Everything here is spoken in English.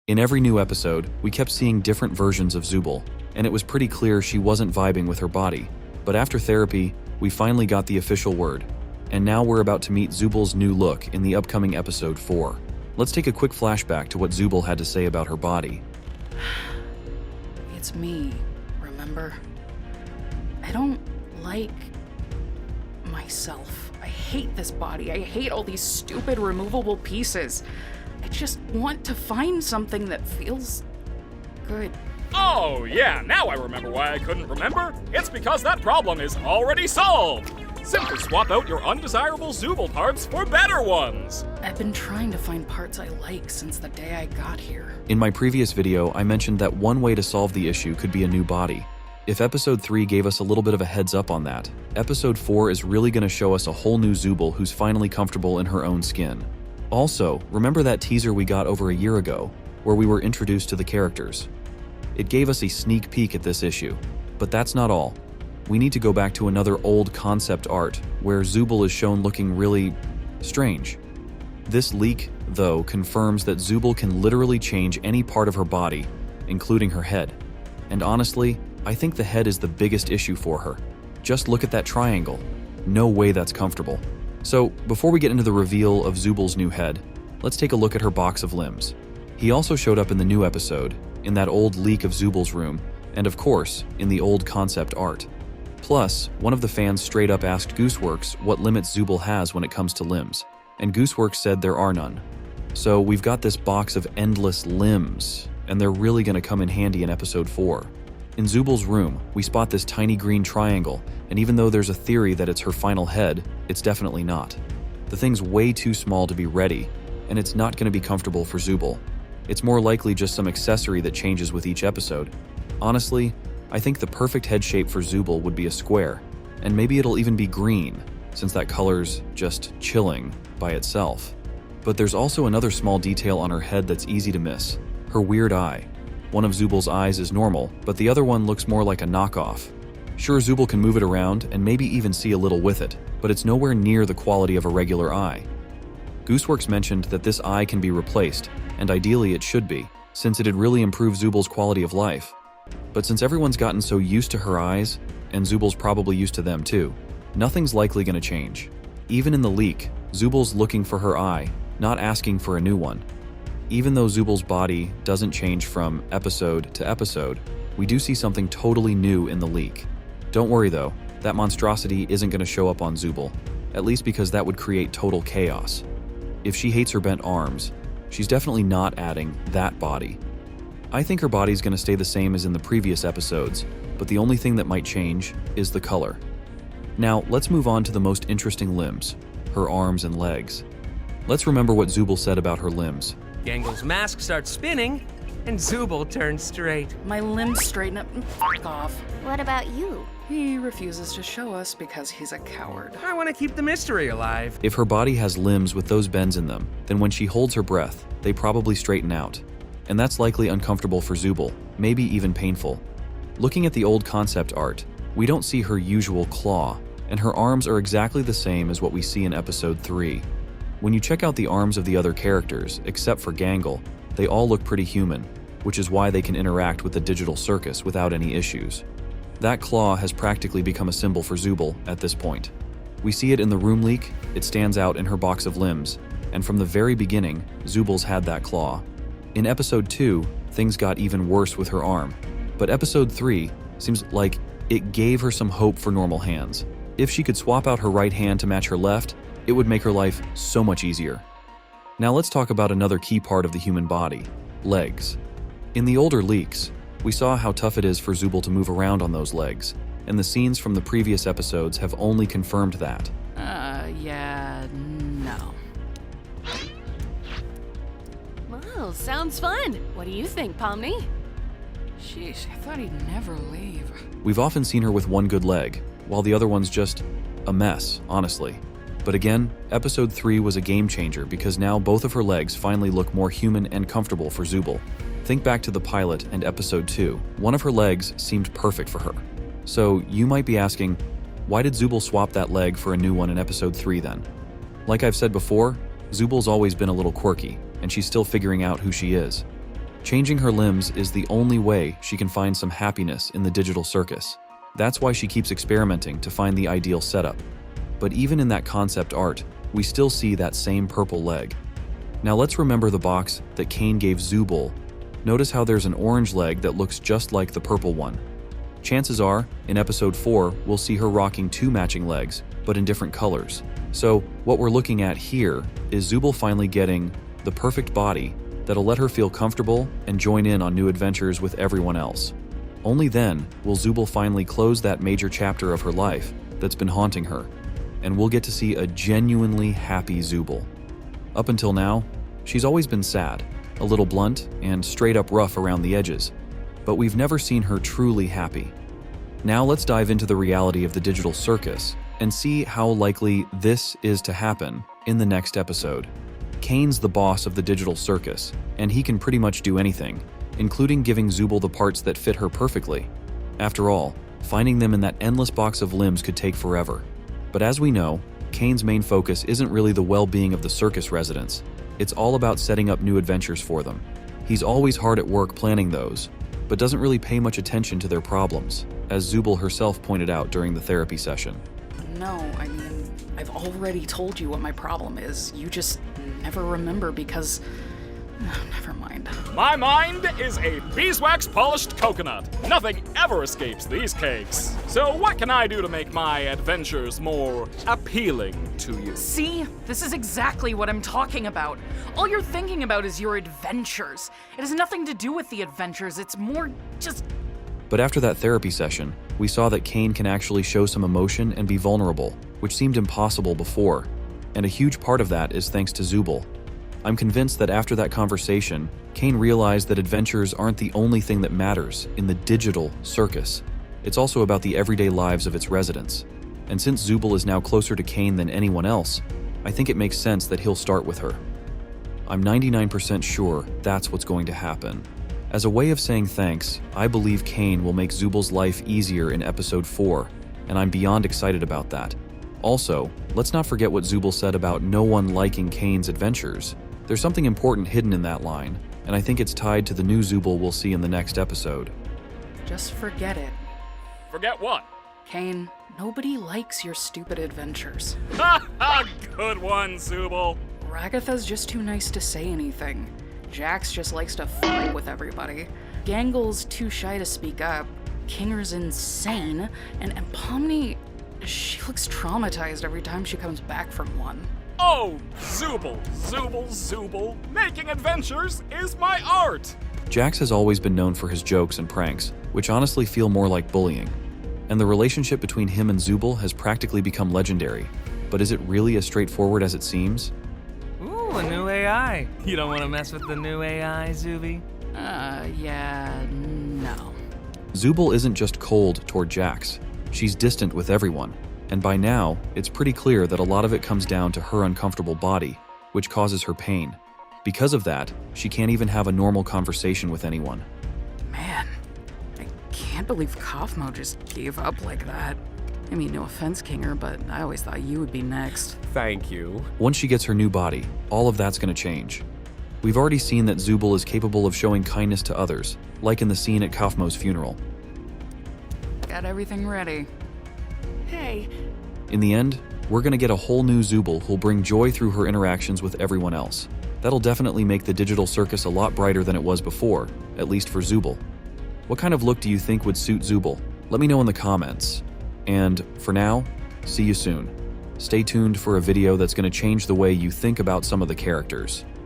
In every new episode, we kept seeing different versions of Zooble, and it was pretty clear she wasn't vibing with her body. But after therapy, we finally got the official word. And now we're about to meet Zooble's new look in the upcoming episode 4. Let's take a quick flashback to what Zooble had to say about her body. It's me, remember? I don't like myself. I hate this body. I hate all these stupid removable pieces. I just want to find something that feels good. Oh, yeah, now I remember why I couldn't remember. It's because that problem is already solved. Simply swap out your undesirable Zooble parts for better ones. I've been trying to find parts I like since the day I got here. In my previous video, I mentioned that one way to solve the issue could be a new body. If episode 3 gave us a little bit of a heads up on that, episode 4 is really going to show us a whole new Zooble who's finally comfortable in her own skin. Also, remember that teaser we got over a year ago, where we were introduced to the characters? It gave us a sneak peek at this issue, but that's not all. We need to go back to another old concept art, where Zooble is shown looking really strange. This leak, though, confirms that Zooble can literally change any part of her body, including her head. And honestly, I think the head is the biggest issue for her. Just look at that triangle. No way that's comfortable. So, before we get into the reveal of Zooble's new head, let's take a look at her box of limbs. He also showed up in the new episode, in that old leak of Zooble's room, and of course, in the old concept art. Plus, one of the fans straight up asked Gooseworx what limits Zooble has when it comes to limbs, and Gooseworx said there are none. So we've got this box of endless limbs, and they're really going to come in handy in episode 4. In Zooble's room, we spot this tiny green triangle, and even though there's a theory that it's her final head, it's definitely not. The thing's way too small to be ready, and it's not going to be comfortable for Zooble. It's more likely just some accessory that changes with each episode. Honestly, I think the perfect head shape for Zooble would be a square, and maybe it'll even be green, since that color's just chilling by itself. But there's also another small detail on her head that's easy to miss: her weird eye. One of Zooble's eyes is normal, but the other one looks more like a knockoff. Sure, Zooble can move it around and maybe even see a little with it, but it's nowhere near the quality of a regular eye. Gooseworx mentioned that this eye can be replaced, and ideally it should be, since it'd really improve Zooble's quality of life. But since everyone's gotten so used to her eyes, and Zooble's probably used to them too, nothing's likely going to change. Even in the leak, Zooble's looking for her eye, not asking for a new one. Even though Zooble's body doesn't change from episode to episode, we do see something totally new in the leak. Don't worry though, that monstrosity isn't going to show up on Zooble, at least because that would create total chaos. If she hates her bent arms, she's definitely not adding that body. I think her body's going to stay the same as in the previous episodes, but the only thing that might change is the color. Now, let's move on to the most interesting limbs, her arms and legs. Let's remember what Zooble said about her limbs. Gangle's mask starts spinning, and Zooble turns straight. My limbs straighten up and f*** off. What about you? He refuses to show us because he's a coward. I want to keep the mystery alive. If her body has limbs with those bends in them, then when she holds her breath, they probably straighten out. And that's likely uncomfortable for Zooble, maybe even painful. Looking at the old concept art, we don't see her usual claw, and her arms are exactly the same as what we see in episode 3. When you check out the arms of the other characters, except for Gangle, they all look pretty human, which is why they can interact with the digital circus without any issues. That claw has practically become a symbol for Zooble at this point. We see it in the room leak, it stands out in her box of limbs, and from the very beginning, Zooble's had that claw. In episode 2, things got even worse with her arm, but episode 3 seems like it gave her some hope for normal hands. If she could swap out her right hand to match her left, it would make her life so much easier. Now let's talk about another key part of the human body: legs. In the older leaks, we saw how tough it is for Zooble to move around on those legs, and the scenes from the previous episodes have only confirmed that. Yeah, no. Wow, sounds fun. What do you think, Pomni? Sheesh, I thought he'd never leave. We've often seen her with one good leg, while the other one's just a mess, honestly. But again, episode 3 was a game changer because now both of her legs finally look more human and comfortable for Zooble. Think back to the pilot and episode 2. One of her legs seemed perfect for her. So you might be asking, why did Zooble swap that leg for a new one in episode 3 then? Like I've said before, Zooble's always been a little quirky, and she's still figuring out who she is. Changing her limbs is the only way she can find some happiness in the digital circus. That's why she keeps experimenting to find the ideal setup. But even in that concept art, we still see that same purple leg. Now let's remember the box that Caine gave Zooble. Notice how there's an orange leg that looks just like the purple one. Chances are, in episode 4, we'll see her rocking 2 matching legs, but in different colors. So what we're looking at here is Zooble finally getting the perfect body that'll let her feel comfortable and join in on new adventures with everyone else. Only then will Zooble finally close that major chapter of her life that's been haunting her, and we'll get to see a genuinely happy Zooble. Up until now, she's always been sad, a little blunt, and straight up rough around the edges, but we've never seen her truly happy. Now let's dive into the reality of the digital circus and see how likely this is to happen in the next episode. Caine's the boss of the digital circus, and he can pretty much do anything, including giving Zooble the parts that fit her perfectly. After all, finding them in that endless box of limbs could take forever. But as we know, Caine's main focus isn't really the well-being of the circus residents. It's all about setting up new adventures for them. He's always hard at work planning those, but doesn't really pay much attention to their problems, as Zooble herself pointed out during the therapy session. No, I mean, I've already told you what my problem is. You just never remember because... never mind. My mind is a beeswax polished coconut. Nothing ever escapes these cakes. So what can I do to make my adventures more appealing to you? See? This is exactly what I'm talking about. All you're thinking about is your adventures. It has nothing to do with the adventures. It's more just... But after that therapy session, we saw that Caine can actually show some emotion and be vulnerable, which seemed impossible before. And a huge part of that is thanks to Zooble. I'm convinced that after that conversation, Caine realized that adventures aren't the only thing that matters in the digital circus. It's also about the everyday lives of its residents. And since Zooble is now closer to Caine than anyone else, I think it makes sense that he'll start with her. I'm 99% sure that's what's going to happen. As a way of saying thanks, I believe Caine will make Zooble's life easier in episode 4, and I'm beyond excited about that. Also, let's not forget what Zooble said about no one liking Caine's adventures. There's something important hidden in that line, and I think it's tied to the new Zooble we'll see in the next episode. Just forget it. Forget what? Caine, nobody likes your stupid adventures. Ha ha! Good one, Zooble. Ragatha's just too nice to say anything. Jax just likes to f*** with everybody. Gangle's too shy to speak up. Kinger's insane. And Pomni, she looks traumatized every time she comes back from one. Oh, Zooble, Zooble, Zooble. Making adventures is my art. Jax has always been known for his jokes and pranks, which honestly feel more like bullying. And the relationship between him and Zooble has practically become legendary. But is it really as straightforward as it seems? Ooh, a new AI. You don't want to mess with the new AI, Zooby? Yeah, no. Zooble isn't just cold toward Jax. She's distant with everyone. And by now, it's pretty clear that a lot of it comes down to her uncomfortable body, which causes her pain. Because of that, she can't even have a normal conversation with anyone. Man, I can't believe Kaufmo just gave up like that. I mean, no offense, Kinger, but I always thought you would be next. Thank you. Once she gets her new body, all of that's going to change. We've already seen that Zooble is capable of showing kindness to others, like in the scene at Kaufmo's funeral. Got everything ready. Hey. In the end, we're going to get a whole new Zooble who'll bring joy through her interactions with everyone else. That'll definitely make the digital circus a lot brighter than it was before, at least for Zooble. What kind of look do you think would suit Zooble? Let me know in the comments. And for now, see you soon. Stay tuned for a video that's going to change the way you think about some of the characters.